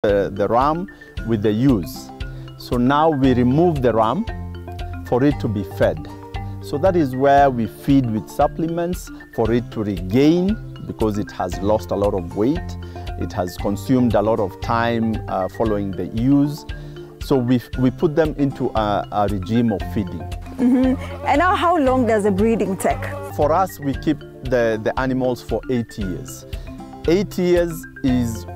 the ram with the ewes. So now we remove the ram for it to be fed. So that is where we feed with supplements for it to regain, because it has lost a lot of weight. It has consumed a lot of time following the ewes. So we put them into a regime of feeding. And now how long does the breeding take? For us, we keep the animals for 8 years. 8 years is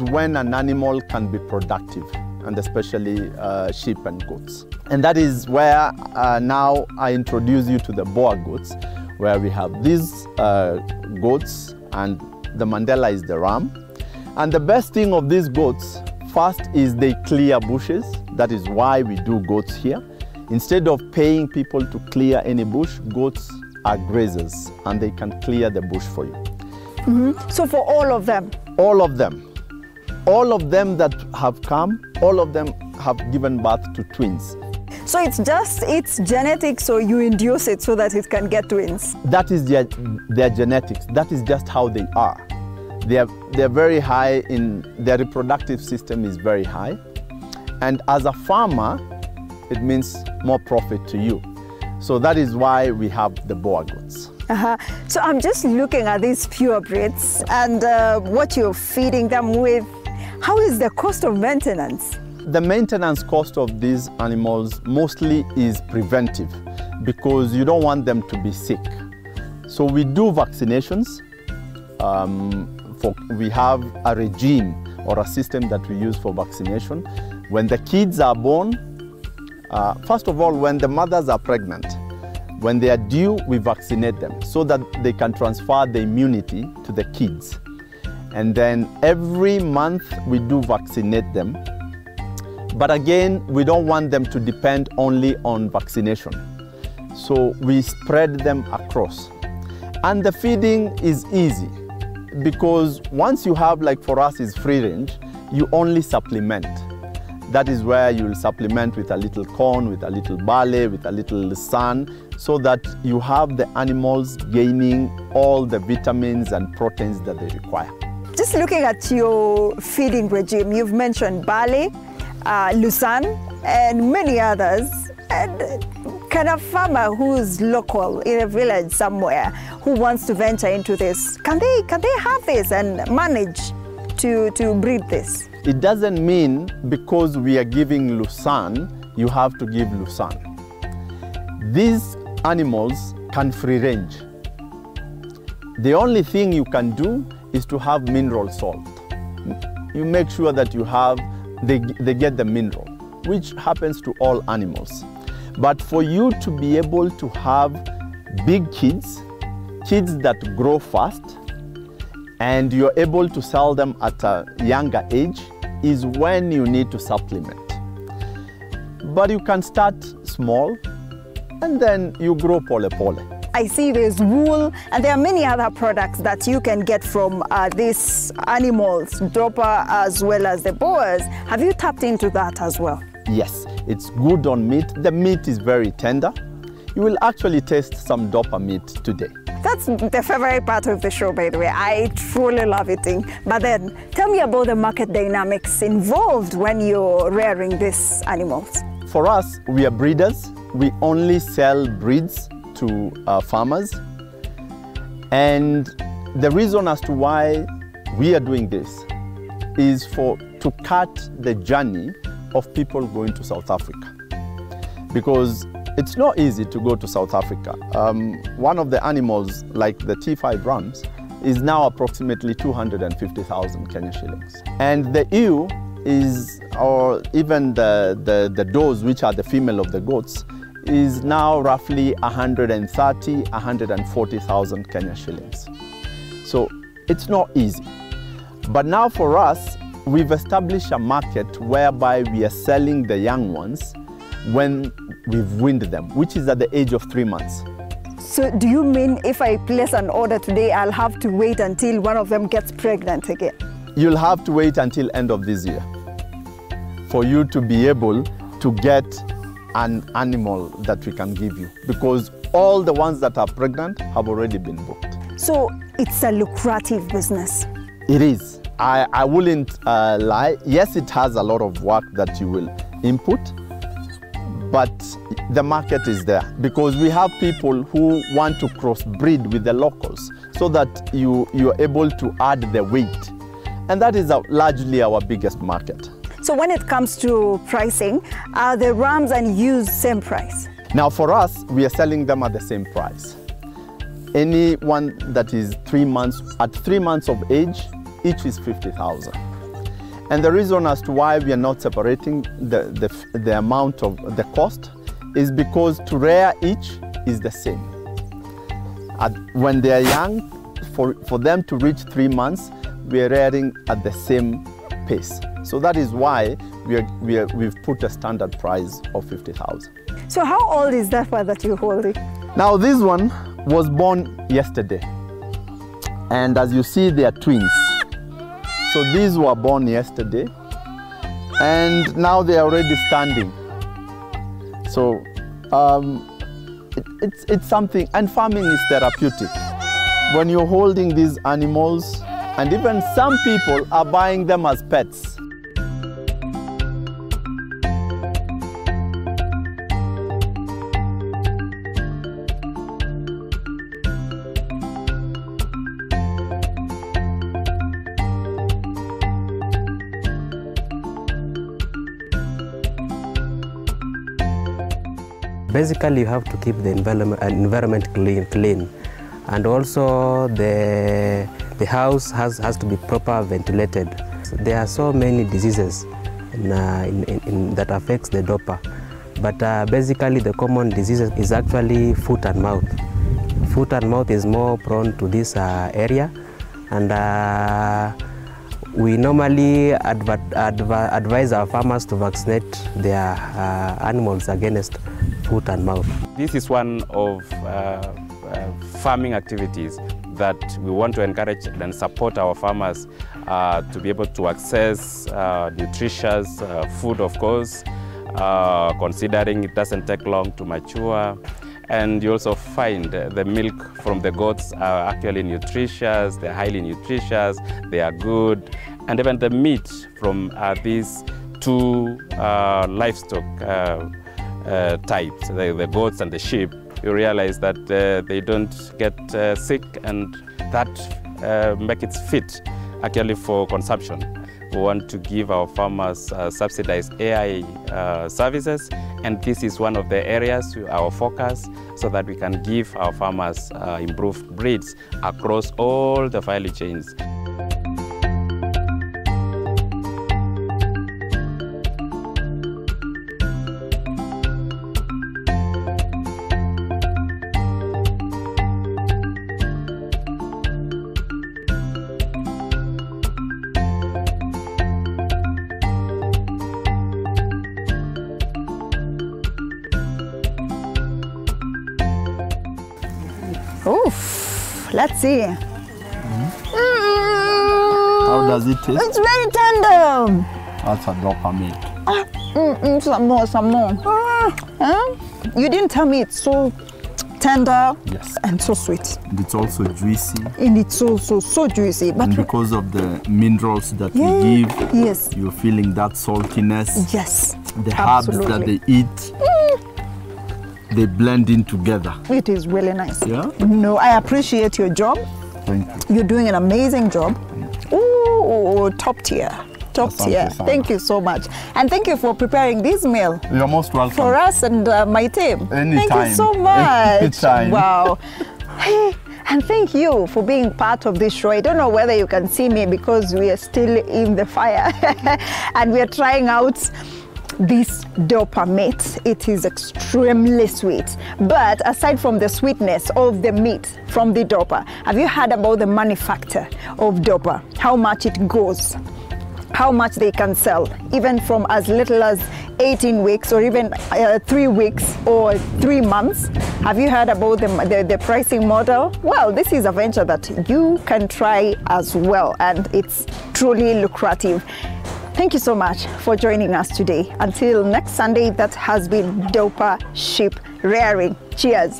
when an animal can be productive, and especially sheep and goats. And that is where now I introduce you to the Boer goats, where we have these goats, and the Mandela is the ram. And the best thing of these goats, first, is they clear bushes. That is why we do goats here. Instead of paying people to clear any bush, goats are grazers, and they can clear the bush for you. So for all of them? All of them. All of them that have come, all of them have given birth to twins. So it's genetics, or you induce it so that it can get twins? That is their genetics. That is just how they are. They're very high their reproductive system is very high. And as a farmer, it means more profit to you. So that is why we have the Boer goats. So I'm just looking at these purebreds and what you're feeding them with. How is the cost of maintenance? The maintenance cost of these animals mostly is preventive, because you don't want them to be sick. So we do vaccinations. We have a regime or a system that we use for vaccination. When the kids are born, first of all, when the mothers are pregnant, when they are due, we vaccinate them so that they can transfer the immunity to the kids. And then every month we do vaccinate them. But again, we don't want them to depend only on vaccination. So we spread them across. And the feeding is easy, because once you have, like for us is free range, you only supplement. That is where you will supplement with a little corn, with a little barley, with a little sun, so that you have the animals gaining all the vitamins and proteins that they require. Just looking at your feeding regime, you've mentioned barley, lucerne, and many others. And can a farmer who's local in a village somewhere who wants to venture into this, can they have this and manage to breed this? It doesn't mean because we are giving lucerne, you have to give lucerne. These animals can free range. The only thing you can do is to have mineral salt. You make sure that they get the mineral, which happens to all animals. But for you to be able to have big kids that grow fast, and you're able to sell them at a younger age, is when you need to supplement. But you can start small, and then you grow pole-pole. I see there's wool, and there are many other products that you can get from these animals, Dorper as well as the Boers. Have you tapped into that as well? Yes, it's good on meat. The meat is very tender. You will actually taste some Dorper meat today. That's the favorite part of the show, by the way. I truly love eating. But then, tell me about the market dynamics involved when you're rearing these animals. For us, we are breeders. We only sell breeds to farmers. And the reason as to why we are doing this is to cut the journey of people going to South Africa. Because it's not easy to go to South Africa. One of the animals, like the T5 rams, is now approximately 250,000 Kenya shillings. And the ewe is, or even the does, which are the female of the goats, is now roughly 130,000, 140,000 Kenya shillings. So it's not easy. But now for us, we've established a market whereby we are selling the young ones when we've weaned them, which is at the age of 3 months. So do you mean if I place an order today, I'll have to wait until one of them gets pregnant again? You'll have to wait until end of this year for you to be able to get an animal that we can give you, because all the ones that are pregnant have already been booked. So it's a lucrative business. It is. I wouldn't lie. Yes, it has a lot of work that you will input, but the market is there because we have people who want to crossbreed with the locals so that you're able to add the weight. And that is largely our biggest market. So when it comes to pricing, are the rams and ewes same price? Now for us, we are selling them at the same price. Any one that is 3 months, at 3 months of age, each is 50,000. And the reason as to why we are not separating the amount of the cost is because to rear each is the same. When they are young, for them to reach 3 months, we are rearing at the same pace. So that is why we've put a standard price of 50,000. So how old is that one that you're holding? Now this one was born yesterday. And as you see, they are twins. So these were born yesterday. And now they are already standing. So it's something, and farming is therapeutic. When you're holding these animals, and even some people are buying them as pets. Basically, you have to keep the environment clean. And also the house has to be properly ventilated. There are so many diseases that affects the Dorper, but basically the common disease is actually foot and mouth. Foot and mouth is more prone to this area, and we normally advise our farmers to vaccinate their animals against foot and mouth. This is one of farming activities that we want to encourage and support our farmers to be able to access nutritious food, of course, considering it doesn't take long to mature. And you also find the milk from the goats are actually nutritious, they're highly nutritious, they are good. And even the meat from these two livestock types, the goats and the sheep, you realize that they don't get sick, and that makes it fit actually for consumption. We want to give our farmers subsidized AI services, and this is one of the areas, our focus, so that we can give our farmers improved breeds across all the value chains. Oof, let's see. How does it taste? It's very tender. That's a Dorper meat. Some more. You didn't tell me it's so tender, yes, and so sweet. And it's also juicy. And it's also so juicy. But and because of the minerals that we give, yes, you're feeling that saltiness. Yes, the herbs that they eat. They blend in together. It is really nice. Yeah? No, I appreciate your job. Thank you. You're doing an amazing job. Ooh, top tier. Top tier. Thank you so much. And thank you for preparing this meal. You're most welcome. For us and my team. Anytime. Thank you so much. Anytime. Wow. Hey, and thank you for being part of this show. I don't know whether you can see me because we are still in the fire and we are trying out this Dorper meat. It is extremely sweet, but aside from the sweetness of the meat from the Dorper, have you heard about the manufacture of Dorper? How much it goes, how much they can sell, even from as little as 18 weeks or even 3 weeks or 3 months. Have you heard about the pricing model? Well, this is a venture that you can try as well, and it's truly lucrative. Thank you so much for joining us today. Until next Sunday, that has been Dorper sheep rearing. Cheers.